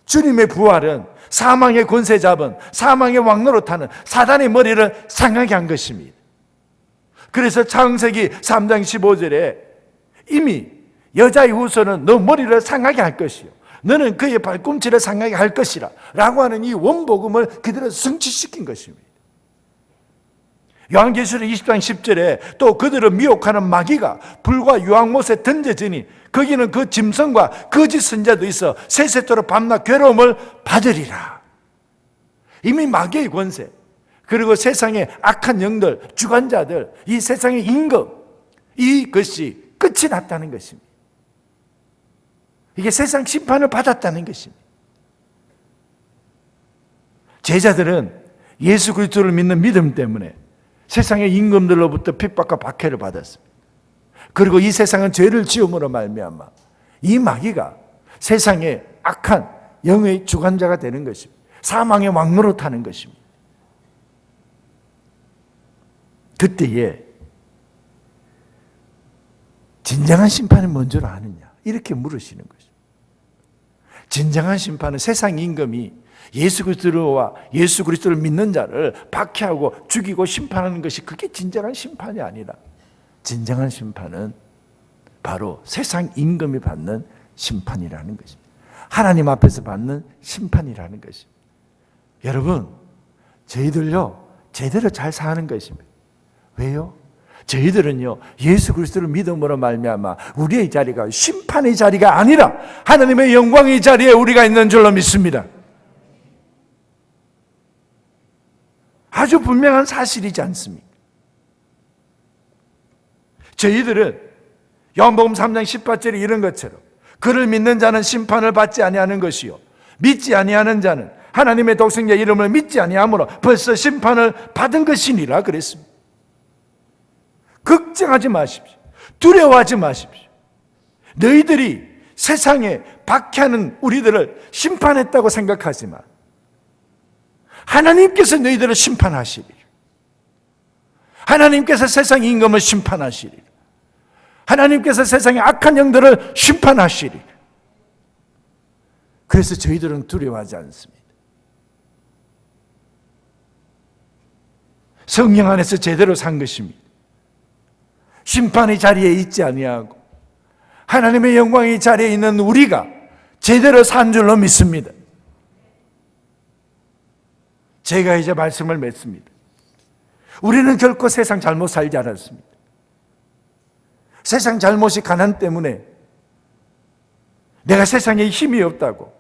주님의 부활은 사망의 권세 잡은, 사망의 왕노릇하는 사단의 머리를 상하게 한 것입니다. 그래서 창세기 3장 15절에 이미 여자의 후손은 너 머리를 상하게 할 것이요 너는 그의 발꿈치를 상하게 할 것이라 라고 하는 이 원복음을 그대로 성취시킨 것입니다. 요한계시록 20장 10절에 또 그들을 미혹하는 마귀가 불과 유황못에 던져지니 거기는 그 짐승과 거짓 선자도 있어 세세토록 밤낮 괴로움을 받으리라. 이미 마귀의 권세, 그리고 세상의 악한 영들, 주관자들, 이 세상의 임금, 이것이 끝이 났다는 것입니다. 이게 세상 심판을 받았다는 것입니다. 제자들은 예수 그리스도를 믿는 믿음 때문에 세상의 임금들로부터 핍박과 박해를 받았습니다. 그리고 이 세상은 죄를 지음으로 말미암아 이 마귀가 세상의 악한 영의 주관자가 되는 것입니다. 사망의 왕노릇하는 것입니다. 그때에 진정한 심판은 뭔 줄 아느냐 이렇게 물으시는 것입니다. 진정한 심판은 세상 임금이 예수 그리스도를 믿는 자를 박해하고 죽이고 심판하는 것이 그게 진정한 심판이 아니라 진정한 심판은 바로 세상 임금이 받는 심판이라는 것입니다. 하나님 앞에서 받는 심판이라는 것입니다. 여러분, 저희들요 제대로 잘 사는 것입니다. 왜요? 저희들은요 예수 그리스도를 믿음으로 말미암아 우리의 자리가 심판의 자리가 아니라 하나님의 영광의 자리에 우리가 있는 줄로 믿습니다. 아주 분명한 사실이지 않습니까? 저희들은 요한복음 3장 18절에 이런 것처럼 그를 믿는 자는 심판을 받지 아니하는 것이요 믿지 아니하는 자는 하나님의 독생자 이름을 믿지 아니하므로 벌써 심판을 받은 것이니라 그랬습니다. 걱정하지 마십시오. 두려워하지 마십시오. 너희들이 세상에 박해하는 우리들을 심판했다고 생각하지만 하나님께서 너희들을 심판하시리라. 하나님께서 세상 임금을 심판하시리라. 하나님께서 세상의 악한 영들을 심판하시리라. 그래서 저희들은 두려워하지 않습니다. 성령 안에서 제대로 산 것입니다. 심판의 자리에 있지 아니하고 하나님의 영광의 자리에 있는 우리가 제대로 산 줄로 믿습니다. 제가 이제 말씀을 맺습니다. 우리는 결코 세상 잘못 살지 않았습니다. 세상 잘못이 가난 때문에 내가 세상에 힘이 없다고,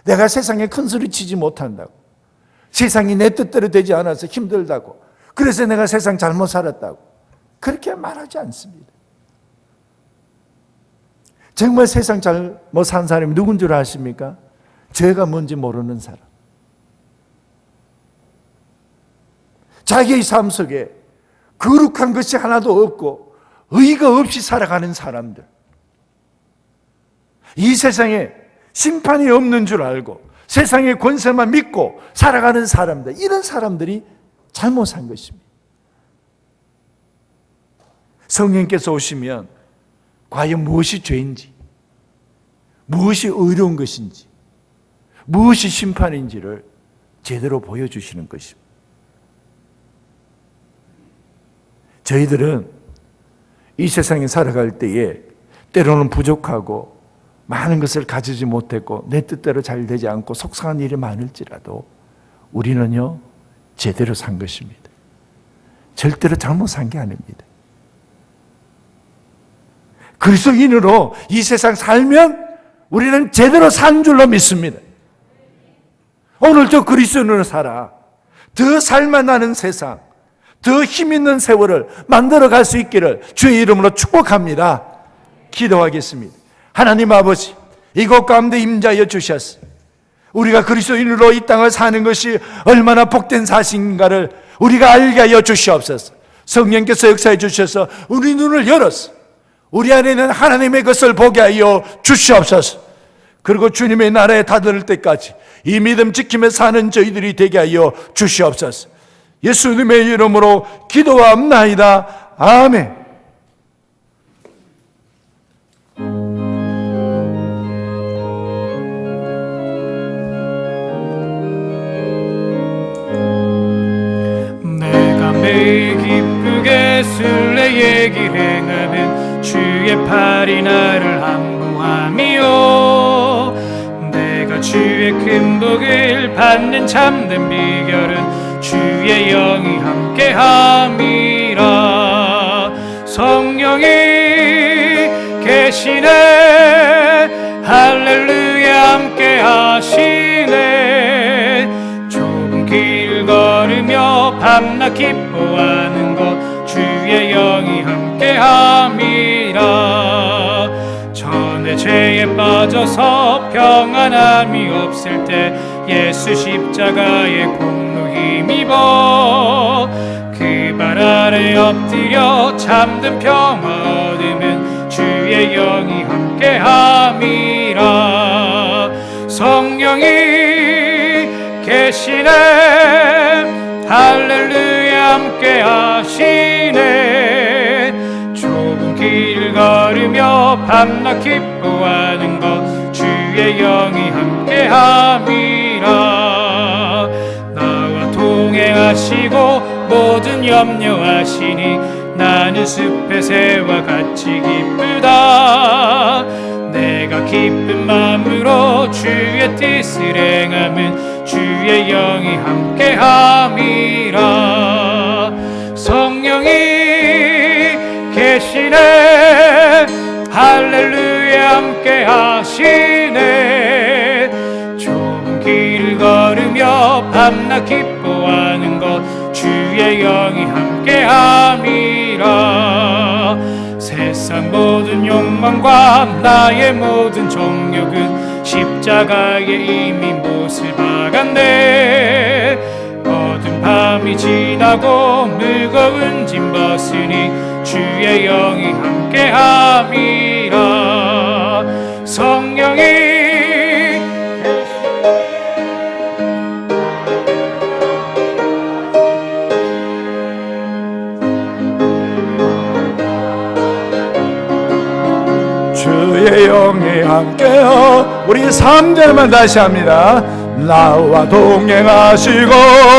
내가 세상에 큰 소리 치지 못한다고, 세상이 내 뜻대로 되지 않아서 힘들다고, 그래서 내가 세상 잘못 살았다고 그렇게 말하지 않습니다. 정말 세상 잘못 산 사람이 누군 줄 아십니까? 죄가 뭔지 모르는 사람. 자기의 삶 속에 거룩한 것이 하나도 없고 의의가 없이 살아가는 사람들. 이 세상에 심판이 없는 줄 알고 세상의 권세만 믿고 살아가는 사람들, 이런 사람들이 잘못 산 것입니다. 성령께서 오시면 과연 무엇이 죄인지, 무엇이 의로운 것인지, 무엇이 심판인지를 제대로 보여주시는 것입니다. 저희들은 이 세상에 살아갈 때에 때로는 부족하고 많은 것을 가지지 못했고 내 뜻대로 잘 되지 않고 속상한 일이 많을지라도 우리는요 제대로 산 것입니다. 절대로 잘못 산 게 아닙니다. 그리스도인으로 이 세상 살면 우리는 제대로 산 줄로 믿습니다. 오늘도 그리스도인으로 살아 더 살만나는 세상, 더 힘있는 세월을 만들어 갈 수 있기를 주의 이름으로 축복합니다. 기도하겠습니다. 하나님 아버지, 이곳 가운데 임자여 주셨어. 우리가 그리스도인으로 이 땅을 사는 것이 얼마나 복된 사실인가를 우리가 알게 하여 주시옵소서. 성령께서 역사해 주셔서 우리 눈을 열었어. 우리 안에 있는 하나님의 것을 보게 하여 주시옵소서. 그리고 주님의 나라에 다다를 때까지 이 믿음 지키며 사는 저희들이 되게 하여 주시옵소서. 예수님의 이름으로 기도합나이다. 아멘. 내가 매일 기쁘게 술래의 길 행하면 주의 팔이 나를 안보함이요 내가 주의 큰 복을 받는 참된 비결은 주의 영이 함께함이라. 성령이 계시네 할렐루야 함께하시네. 좁은 길 걸으며 밤낮 기뻐하는 것 주의 영이 함께함이라. 전에 죄에 빠져서 평안함이 없을 때 예수 십자가의 공로 힘입어 그 발 아래 엎드려 잠든 평화 얻으면 주의 영이 함께함이라. 성령이 계시네 할렐루야 함께하시네. 좁은 길 걸으며 밤낮 기뻐하는 것 주의 영이 함께함이라. 나와 동행하시고 모든 염려하시니 나는 숲의 새와 같이 기쁘다. 내가 기쁜 마음으로 주의 뜻을 행하면 주의 영이 함께함이라. 성령이 할렐루야 함께 하시네. 좁은 길 걸으며 밤낮 기뻐하는 것 주의 영이 함께 함이라. 세상 모든 욕망과 나의 모든 정욕은 십자가에 이미 못을 박았네. 어두운 밤이 지나고 무거운 짐 벗으니 주의 영이 함께 함이라. 성령이 주의 영이 함께여. 우리 3절만 다시 합니다. 나와 동행하시고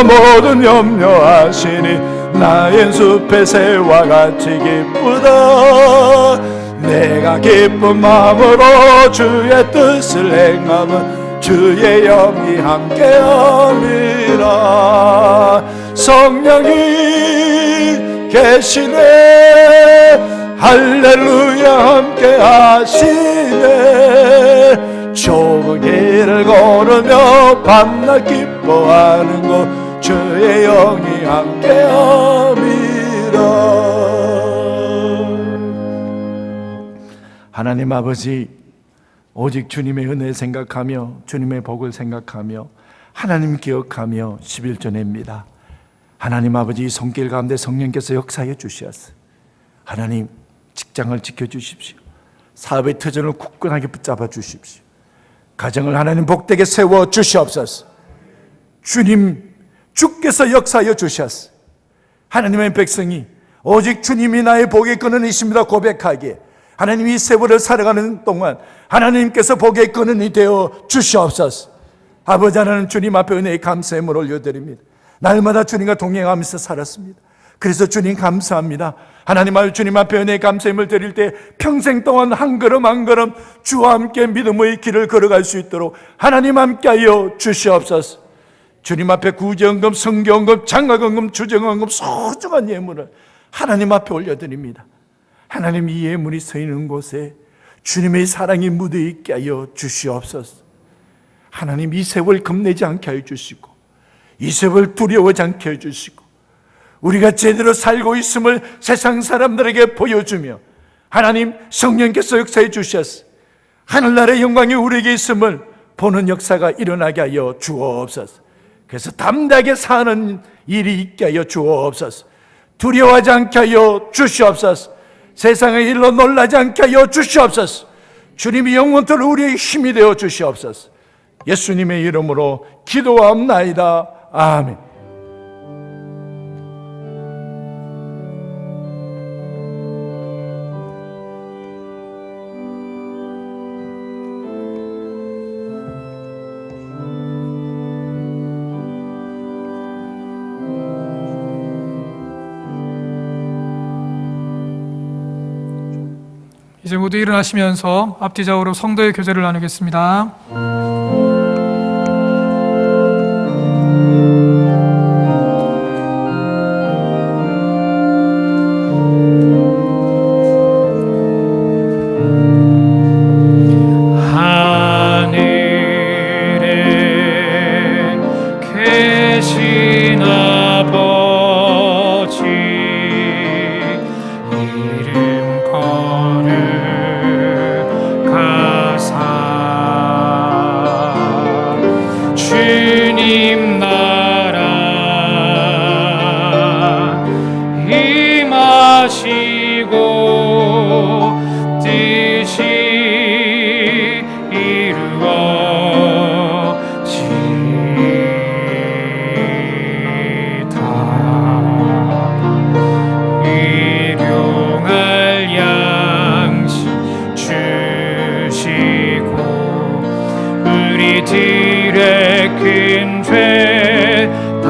모든 염려하시니 나의 숲의 새와 같이 기쁘다. 내가 기쁜 마음으로 주의 뜻을 행하면 주의 영이 함께함이라. 성령이 계시네. 할렐루야 함께 하시네. 좁은 길을 걸으며 밤낮 기뻐하는 것 주의 영이 함께 함이라. 하나님 아버지, 오직 주님의 은혜 생각하며 주님의 복을 생각하며 하나님 기억하며 11조 냅니다. 하나님 아버지, 손길 가운데 성령께서 역사해 주시었어요. 하나님, 직장을 지켜주십시오. 사업의 터전을 굳건하게 붙잡아 주십시오. 가정을 하나님 복되게 세워 주시옵소서. 주님, 주께서 역사하여 주셨어요. 하나님의 백성이 오직 주님이 나의 복의 근원이십니다 고백하기에 하나님 이 세월을 살아가는 동안 하나님께서 복의 근원이 되어 주시옵소서. 아버지 하나님, 주님 앞에 은혜의 감사함을 올려드립니다. 날마다 주님과 동행하면서 살았습니다. 그래서 주님 감사합니다. 하나님 아버지, 주님 앞에 은혜의 감사함을 드릴 때 평생 동안 한 걸음 한 걸음 주와 함께 믿음의 길을 걸어갈 수 있도록 하나님 함께하여 주시옵소서. 주님 앞에 구제헌금, 성경헌금, 장학헌금, 주정헌금 소중한 예물을 하나님 앞에 올려드립니다. 하나님, 이 예물이 서 있는 곳에 주님의 사랑이 묻어 있게 하여 주시옵소서. 하나님, 이 세월 겁내지 않게 하여 주시고 이 세월 두려워하지 않게 하여 주시고 우리가 제대로 살고 있음을 세상 사람들에게 보여주며 하나님, 성령께서 역사해 주셨어. 하늘나라의 영광이 우리에게 있음을 보는 역사가 일어나게 하여 주옵소서. 그래서 담대하게 사는 일이 있게 하여 주옵소서. 두려워하지 않게 하여 주시옵소서. 세상의 일로 놀라지 않게 하여 주시옵소서. 주님이 영원토록 우리의 힘이 되어 주시옵소서. 예수님의 이름으로 기도하옵나이다. 아멘. 이제 모두 일어나시면서 앞뒤좌우로 성도의 교제를 나누겠습니다. 하늘에 계신 아버지, 이름 거룩하사 주님 나라 임하시고 뜻이 이루어지다. 일용할 양식 주시고 우리들의 큰 죄 다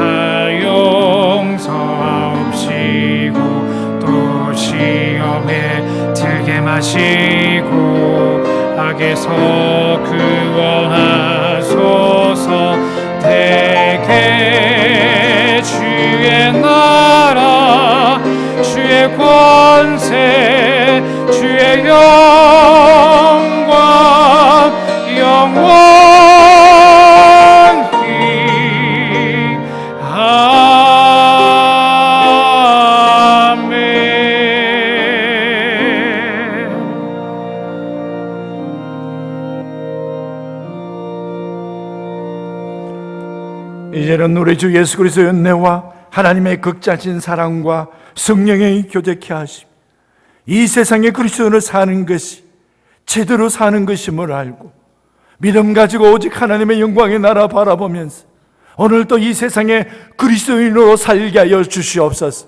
용서하옵시고 또 시험에 들게 마시고 악에서 구원하소서. 대개 주의 나라 주의 권세 주의 영광 영원히 아멘. 이제는 우리 주 예수 그리스도의 은혜와 하나님의 극자신 사랑과 성령의 교제케 하심, 이 세상에 그리스도를 사는 것이 제대로 사는 것임을 알고 믿음 가지고 오직 하나님의 영광의 나라 바라보면서 오늘도 이 세상에 그리스도인으로 살게 하여 주시옵소서.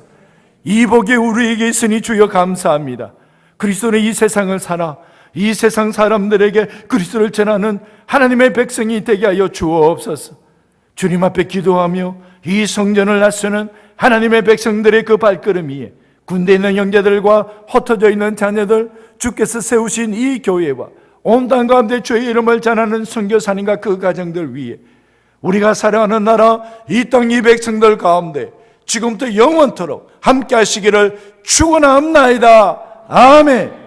이 복이 우리에게 있으니 주여 감사합니다. 그리스도는 이 세상을 살아 이 세상 사람들에게 그리스도를 전하는 하나님의 백성이 되게 하여 주옵소서. 주님 앞에 기도하며 이 성전을 나서는 하나님의 백성들의 그 발걸음 위에 군대에 있는 형제들과 흩어져 있는 자녀들, 주께서 세우신 이 교회와 온 땅 가운데 주의 이름을 전하는 선교사님과 그 가정들 위에 우리가 살아가는 나라 이 땅 이 백성들 가운데 지금부터 영원토록 함께 하시기를 축원합나이다. 아멘.